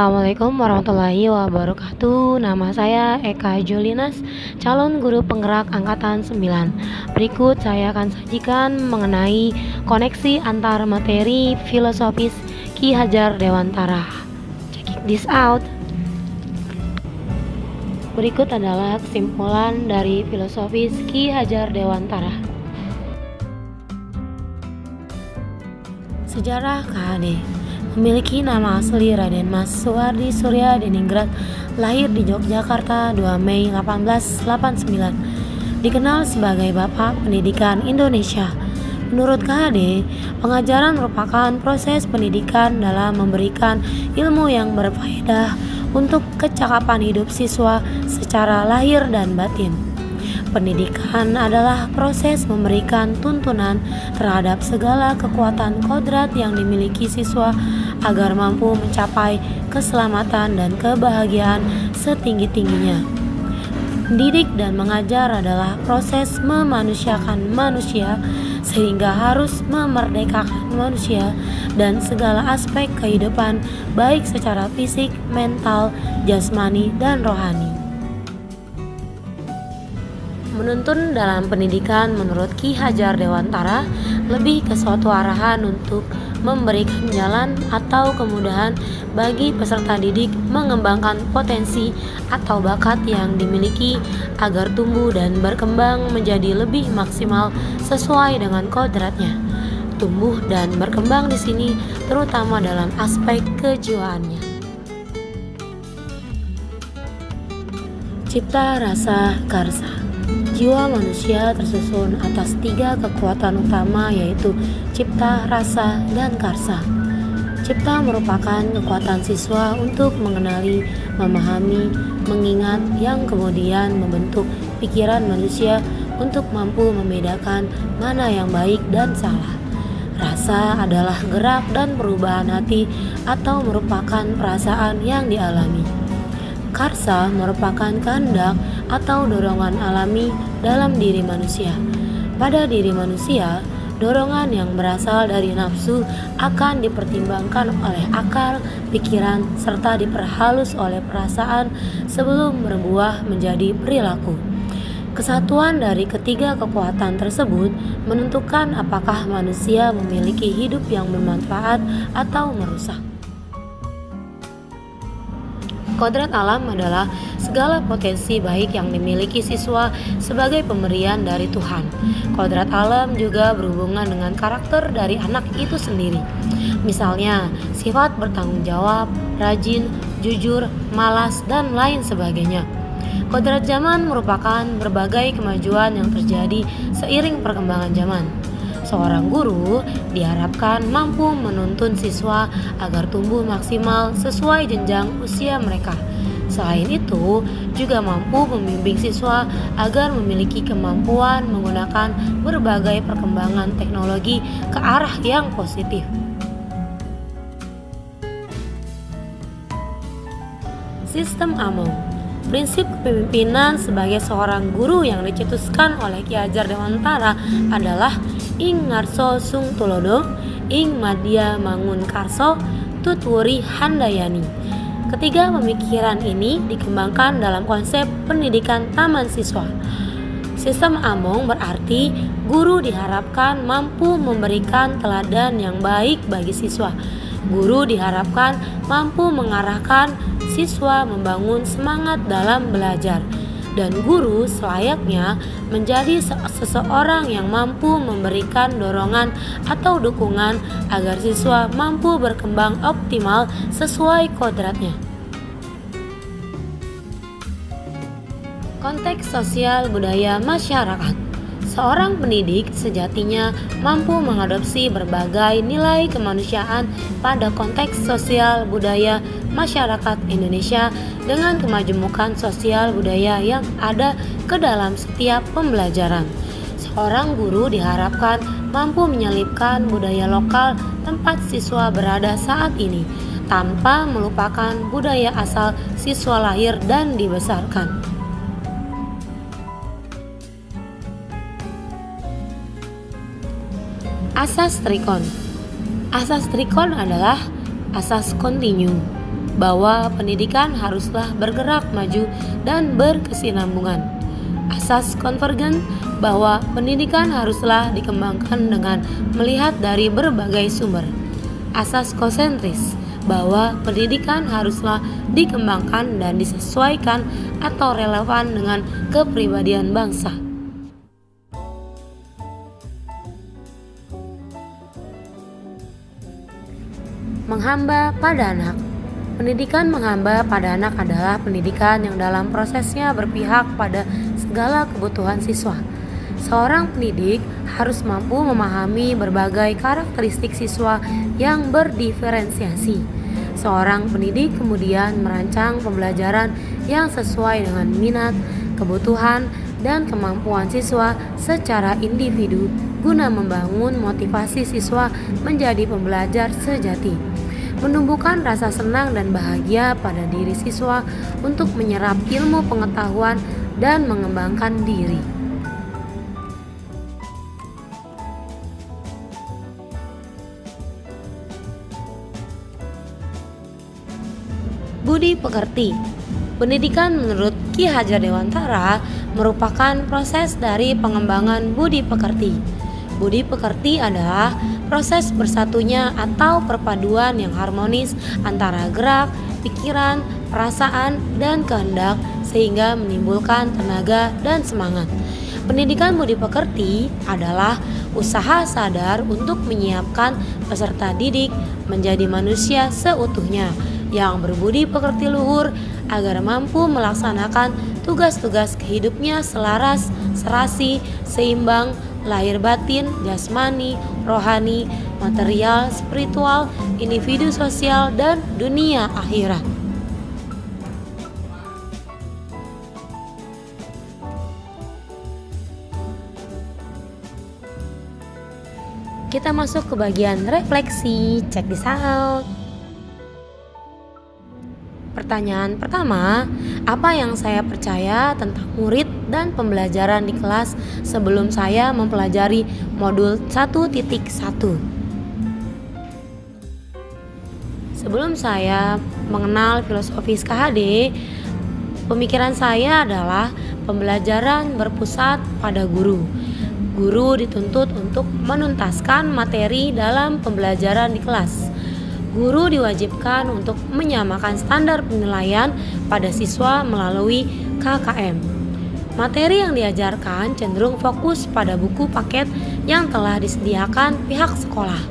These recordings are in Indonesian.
Assalamualaikum warahmatullahi wabarakatuh. Nama saya Eka Julinas, calon guru penggerak angkatan 9. Berikut saya akan sajikan mengenai koneksi antar materi filosofis Ki Hajar Dewantara. Check this out. Berikut adalah kesimpulan dari filosofis Ki Hajar Dewantara. Sejarah KHD. Memiliki nama asli Raden Mas Suwardi Surya Diningrat, lahir di Yogyakarta 2 Mei 1889. Dikenal sebagai Bapak Pendidikan Indonesia. Menurut KHD, pengajaran merupakan proses pendidikan dalam memberikan ilmu yang berfaedah untuk kecakapan hidup siswa secara lahir dan batin. Pendidikan adalah proses memberikan tuntunan terhadap segala kekuatan kodrat yang dimiliki siswa agar mampu mencapai keselamatan dan kebahagiaan setinggi-tingginya. Mendidik dan mengajar adalah proses memanusiakan manusia sehingga harus memerdekakan manusia dan segala aspek kehidupan baik secara fisik, mental, jasmani, dan rohani. Menuntun dalam pendidikan menurut Ki Hajar Dewantara lebih ke suatu arahan untuk memberikan jalan atau kemudahan bagi peserta didik mengembangkan potensi atau bakat yang dimiliki agar tumbuh dan berkembang menjadi lebih maksimal sesuai dengan kodratnya. Tumbuh dan berkembang di sini terutama dalam aspek kejiwaannya. Cipta, rasa, karsa. Jiwa manusia tersusun atas 3 kekuatan utama, yaitu cipta, rasa, dan karsa. Cipta merupakan kekuatan siswa untuk mengenali, memahami, mengingat, yang kemudian membentuk pikiran manusia untuk mampu membedakan mana yang baik dan salah. Rasa adalah gerak dan perubahan hati atau merupakan perasaan yang dialami. Karsa merupakan kehendak atau dorongan alami dalam diri manusia. Pada diri manusia, dorongan yang berasal dari nafsu akan dipertimbangkan oleh akal, pikiran, serta diperhalus oleh perasaan sebelum berbuah menjadi perilaku. Kesatuan dari ketiga kekuatan tersebut menentukan apakah manusia memiliki hidup yang bermanfaat atau merusak. Kodrat alam adalah segala potensi baik yang dimiliki siswa sebagai pemberian dari Tuhan. Kodrat alam juga berhubungan dengan karakter dari anak itu sendiri. Misalnya, sifat bertanggung jawab, rajin, jujur, malas, dan lain sebagainya. Kodrat zaman merupakan berbagai kemajuan yang terjadi seiring perkembangan zaman. Seorang guru diharapkan mampu menuntun siswa agar tumbuh maksimal sesuai jenjang usia mereka. Selain itu, juga mampu membimbing siswa agar memiliki kemampuan menggunakan berbagai perkembangan teknologi ke arah yang positif. Sistem Among. Prinsip kepemimpinan sebagai seorang guru yang dicetuskan oleh Ki Hajar Dewantara adalah ing ngarso sung tulodo, ing madya mangun karso, tutwuri handayani. Ketiga pemikiran ini dikembangkan dalam konsep pendidikan taman siswa. Sistem Among berarti guru diharapkan mampu memberikan teladan yang baik bagi siswa. Guru diharapkan mampu mengarahkan siswa membangun semangat dalam belajar, dan guru selayaknya menjadi seseorang yang mampu memberikan dorongan atau dukungan agar siswa mampu berkembang optimal sesuai kodratnya. Konteks sosial budaya masyarakat. Seorang pendidik sejatinya mampu mengadopsi berbagai nilai kemanusiaan pada konteks sosial budaya masyarakat Indonesia dengan kemajemukan sosial budaya yang ada ke dalam setiap pembelajaran. Seorang guru diharapkan mampu menyelipkan budaya lokal tempat siswa berada saat ini, tanpa melupakan budaya asal siswa lahir dan dibesarkan. Asas Trikon. Asas Trikon adalah asas kontinu. bahwa pendidikan haruslah bergerak maju dan berkesinambungan. Asas konvergen bahwa pendidikan haruslah dikembangkan dengan melihat dari berbagai sumber. Asas konsentris bahwa pendidikan haruslah dikembangkan dan disesuaikan atau relevan dengan kepribadian bangsa. Menghamba pada anak. Pendidikan menghamba pada anak adalah pendidikan yang dalam prosesnya berpihak pada segala kebutuhan siswa. Seorang pendidik harus mampu memahami berbagai karakteristik siswa yang berdiferensiasi. Seorang pendidik kemudian merancang pembelajaran yang sesuai dengan minat, kebutuhan, dan kemampuan siswa secara individu guna membangun motivasi siswa menjadi pembelajar sejati. Menumbuhkan rasa senang dan bahagia pada diri siswa untuk menyerap ilmu pengetahuan dan mengembangkan diri. Budi pekerti. Pendidikan menurut Ki Hajar Dewantara merupakan proses dari pengembangan budi pekerti. Budi pekerti adalah proses bersatunya atau perpaduan yang harmonis antara gerak, pikiran, perasaan, dan kehendak sehingga menimbulkan tenaga dan semangat. Pendidikan budi pekerti adalah usaha sadar untuk menyiapkan peserta didik menjadi manusia seutuhnya yang berbudi pekerti luhur agar mampu melaksanakan tugas-tugas kehidupnya selaras, serasi, seimbang, lahir batin, jasmani, rohani, material, spiritual, individu sosial, dan dunia akhirat. Kita masuk ke bagian refleksi. Check this out. Pertanyaan pertama, apa yang saya percaya tentang murid dan pembelajaran di kelas sebelum saya mempelajari modul 1.1? Sebelum saya mengenal filosofi KHD, pemikiran saya adalah pembelajaran berpusat pada guru. Guru dituntut untuk menuntaskan materi dalam pembelajaran di kelas. Guru diwajibkan untuk menyamakan standar penilaian pada siswa melalui KKM. Materi yang diajarkan cenderung fokus pada buku paket yang telah disediakan pihak sekolah.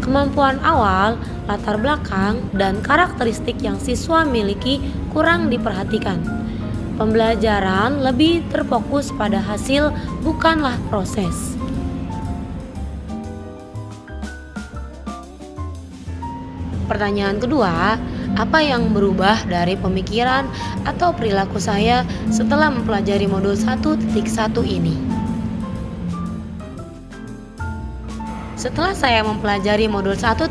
Kemampuan awal, latar belakang, dan karakteristik yang siswa miliki kurang diperhatikan. Pembelajaran lebih terfokus pada hasil, bukanlah proses. Pertanyaan kedua, apa yang berubah dari pemikiran atau perilaku saya setelah mempelajari modul 1.1 ini? Setelah saya mempelajari modul 1.1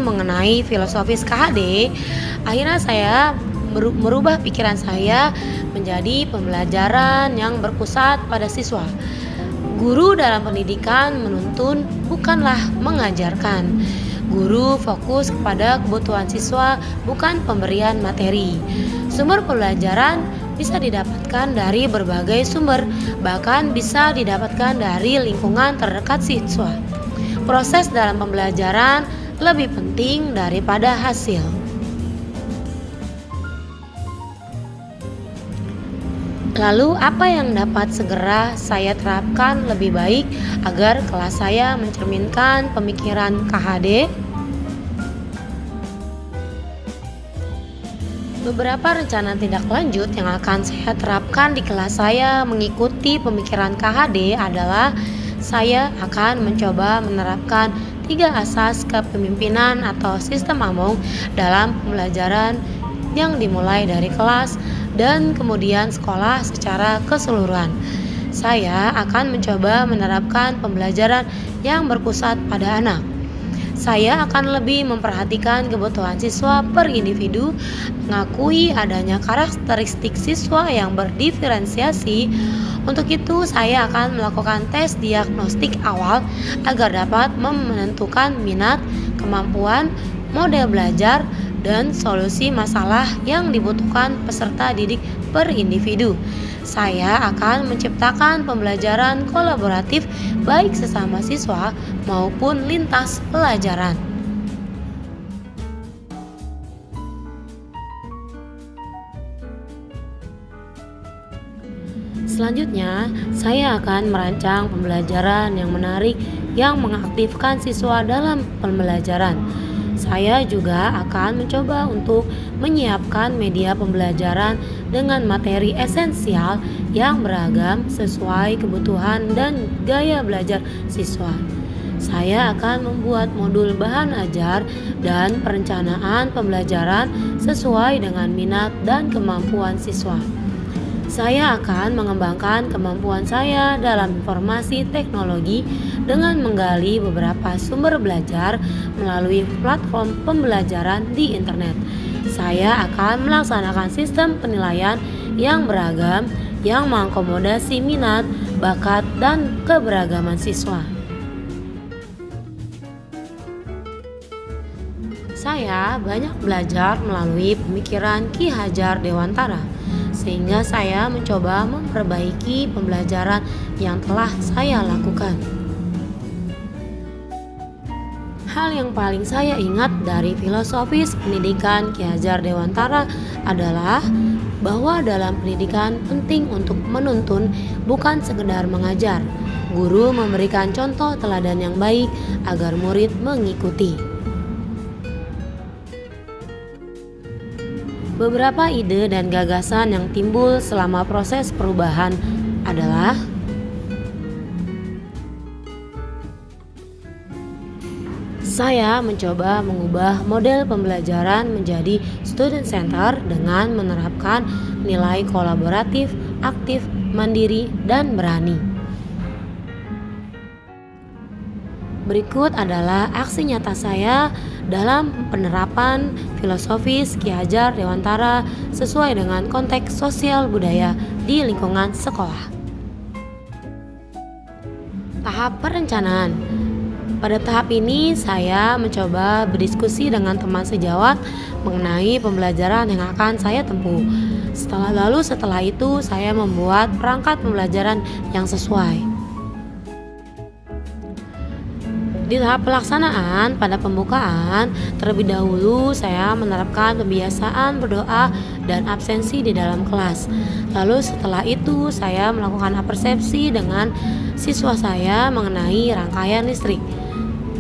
mengenai filosofi KHD, akhirnya saya merubah pikiran saya menjadi pembelajaran yang berpusat pada siswa. Guru dalam pendidikan menuntun, bukanlah mengajarkan. Guru fokus kepada kebutuhan siswa, bukan pemberian materi. Sumber pembelajaran bisa didapatkan dari berbagai sumber, bahkan bisa didapatkan dari lingkungan terdekat siswa. Proses dalam pembelajaran lebih penting daripada hasil. Lalu apa yang dapat segera saya terapkan lebih baik agar kelas saya mencerminkan pemikiran KHD? Beberapa rencana tindak lanjut yang akan saya terapkan di kelas saya mengikuti pemikiran KHD adalah saya akan mencoba menerapkan 3 asas kepemimpinan atau sistem Among dalam pembelajaran yang dimulai dari kelas dan kemudian sekolah secara keseluruhan. Saya akan mencoba menerapkan pembelajaran yang berpusat pada anak. Saya akan lebih memperhatikan kebutuhan siswa per individu, mengakui adanya karakteristik siswa yang berdiferensiasi. Untuk itu, saya akan melakukan tes diagnostik awal agar dapat menentukan minat, kemampuan, model belajar, dan solusi masalah yang dibutuhkan peserta didik per individu. Saya akan menciptakan pembelajaran kolaboratif baik sesama siswa maupun lintas pelajaran. Selanjutnya, saya akan merancang pembelajaran yang menarik yang mengaktifkan siswa dalam pembelajaran. Saya juga akan mencoba untuk menyiapkan media pembelajaran dengan materi esensial yang beragam sesuai kebutuhan dan gaya belajar siswa. Saya akan membuat modul bahan ajar dan perencanaan pembelajaran sesuai dengan minat dan kemampuan siswa. Saya akan mengembangkan kemampuan saya dalam informasi teknologi dengan menggali beberapa sumber belajar melalui platform pembelajaran di internet. Saya akan melaksanakan sistem penilaian yang beragam yang mengakomodasi minat, bakat, dan keberagaman siswa. Saya banyak belajar melalui pemikiran Ki Hajar Dewantara, sehingga saya mencoba memperbaiki pembelajaran yang telah saya lakukan. Hal yang paling saya ingat dari filosofis pendidikan Ki Hajar Dewantara adalah bahwa dalam pendidikan penting untuk menuntun, bukan sekedar mengajar. Guru memberikan contoh teladan yang baik agar murid mengikuti. Beberapa ide dan gagasan yang timbul selama proses perubahan adalah: saya mencoba mengubah model pembelajaran menjadi student center dengan menerapkan nilai kolaboratif, aktif, mandiri, dan berani. Berikut adalah aksi nyata saya dalam penerapan filosofis Ki Hajar Dewantara sesuai dengan konteks sosial budaya di lingkungan sekolah. Tahap perencanaan. Pada tahap ini saya mencoba berdiskusi dengan teman sejawat mengenai pembelajaran yang akan saya tempuh. Setelah itu saya membuat perangkat pembelajaran yang sesuai. Di tahap pelaksanaan, pada pembukaan, terlebih dahulu saya menerapkan kebiasaan berdoa dan absensi di dalam kelas. Lalu setelah itu saya melakukan persepsi dengan siswa saya mengenai rangkaian listrik.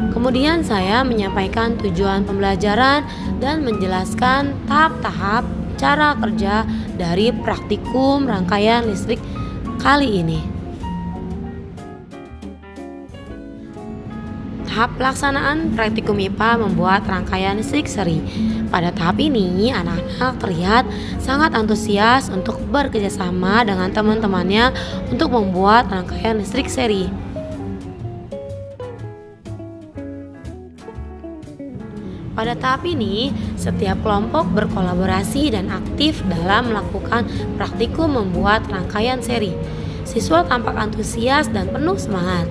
Kemudian saya menyampaikan tujuan pembelajaran dan menjelaskan tahap-tahap cara kerja dari praktikum rangkaian listrik kali ini. Tahap pelaksanaan praktikum IPA membuat rangkaian listrik seri. Pada tahap ini, anak-anak terlihat sangat antusias untuk bekerjasama dengan teman-temannya untuk membuat rangkaian listrik seri. Pada tahap ini, setiap kelompok berkolaborasi dan aktif dalam melakukan praktikum membuat rangkaian seri. Siswa tampak antusias dan penuh semangat.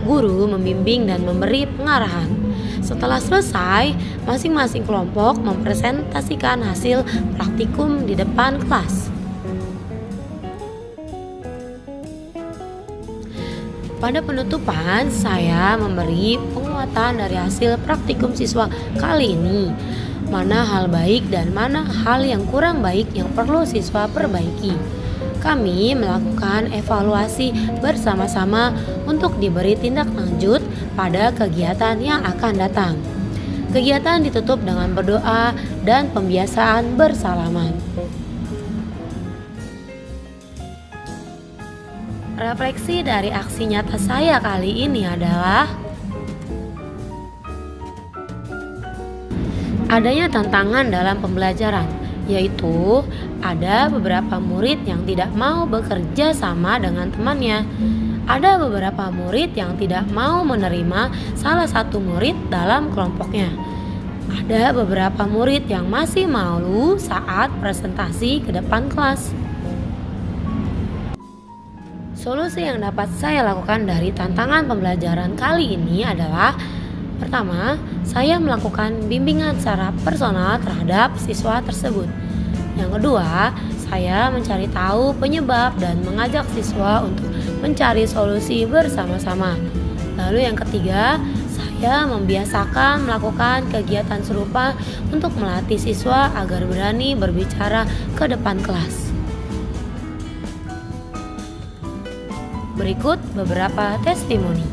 Guru membimbing dan memberi pengarahan. Setelah selesai, masing-masing kelompok mempresentasikan hasil praktikum di depan kelas. Pada penutupan, saya memberi penguatan dari hasil praktikum siswa kali ini. Mana hal baik dan mana hal yang kurang baik yang perlu siswa perbaiki. Kami melakukan evaluasi bersama-sama untuk diberi tindak lanjut pada kegiatan yang akan datang. Kegiatan ditutup dengan berdoa dan pembiasaan bersalaman. Refleksi dari aksi nyata saya kali ini adalah adanya tantangan dalam pembelajaran, yaitu ada beberapa murid yang tidak mau bekerja sama dengan temannya. Ada beberapa murid yang tidak mau menerima salah satu murid dalam kelompoknya. Ada beberapa murid yang masih malu saat presentasi ke depan kelas. Solusi yang dapat saya lakukan dari tantangan pembelajaran kali ini adalah: pertama, saya melakukan bimbingan secara personal terhadap siswa tersebut. Yang kedua, saya mencari tahu penyebab dan mengajak siswa untuk mencari solusi bersama-sama. Lalu yang ketiga, saya membiasakan melakukan kegiatan serupa untuk melatih siswa agar berani berbicara ke depan kelas. Berikut beberapa testimoni.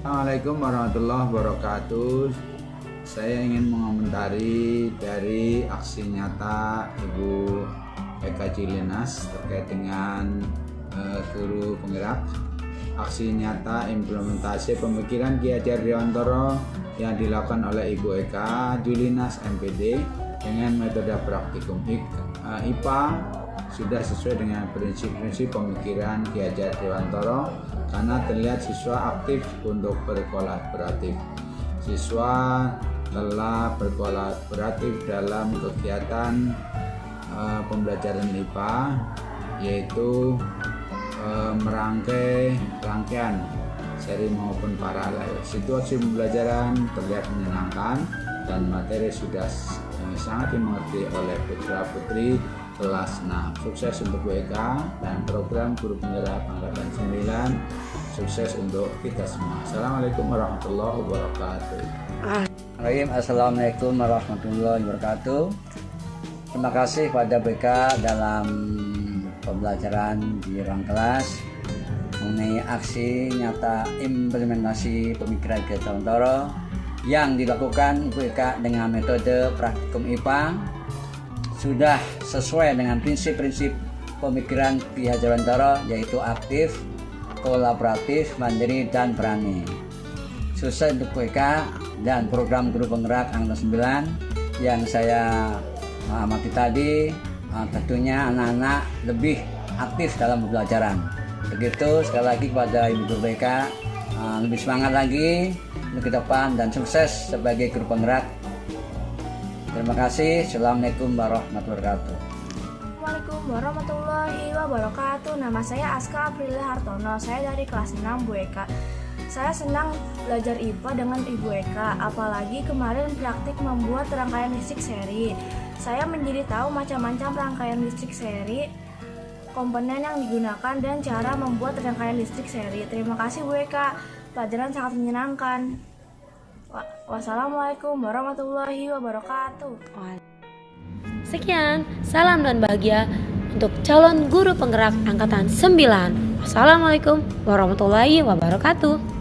Assalamualaikum warahmatullahi wabarakatuh. Saya ingin mengomentari dari aksi nyata Ibu Eka Julinas terkait dengan guru penggerak. Aksi nyata implementasi pemikiran Ki Hajar Dewantara yang dilakukan oleh Ibu Eka Julinas MPD dengan metode praktikum IPA sudah sesuai dengan prinsip-prinsip pemikiran Ki Hajar Dewantara karena terlihat siswa aktif untuk berkolaboratif. Siswa telah berkolaboratif dalam kegiatan pembelajaran IPA, yaitu merangkai rangkaian seri maupun paralel. Situasi pembelajaran terlihat menyenangkan dan materi sudah sangat dimengerti oleh putra-putri kelas 6. Sukses untuk WK dan program guru penggerak angkatan 9. Sukses untuk kita semua. Assalamualaikum warahmatullahi wabarakatuh. Assalamualaikum warahmatullahi wabarakatuh. Terima kasih pada BK dalam pembelajaran di ruang kelas mengenai aksi nyata implementasi pemikiran Ki Hajar Dewantara yang dilakukan BK dengan metode praktikum IPA sudah sesuai dengan prinsip-prinsip pemikiran Ki Hajar Dewantara, yaitu aktif, kolaboratif, mandiri, dan berani. Sukses untuk BK dan program guru penggerak angkatan 9 yang saya amati tadi, tentunya anak-anak lebih aktif dalam pembelajaran. Begitu, sekali lagi kepada Ibu Guru BK, lebih semangat lagi untuk ke depan dan sukses sebagai guru penggerak. Terima kasih. Assalamualaikum warahmatullahi wabarakatuh. Assalamualaikum warahmatullahi wabarakatuh. Nama saya Aska Aprilia Hartono. Saya dari kelas 6 Bu Eka. Saya senang belajar IPA dengan Ibu Eka, apalagi kemarin praktik membuat rangkaian listrik seri. Saya menjadi tahu macam-macam rangkaian listrik seri, komponen yang digunakan, dan cara membuat rangkaian listrik seri. Terima kasih Bu Eka, pelajaran sangat menyenangkan. Wassalamualaikum warahmatullahi wabarakatuh. Sekian, salam dan bahagia untuk calon guru penggerak angkatan 9. Wassalamualaikum warahmatullahi wabarakatuh.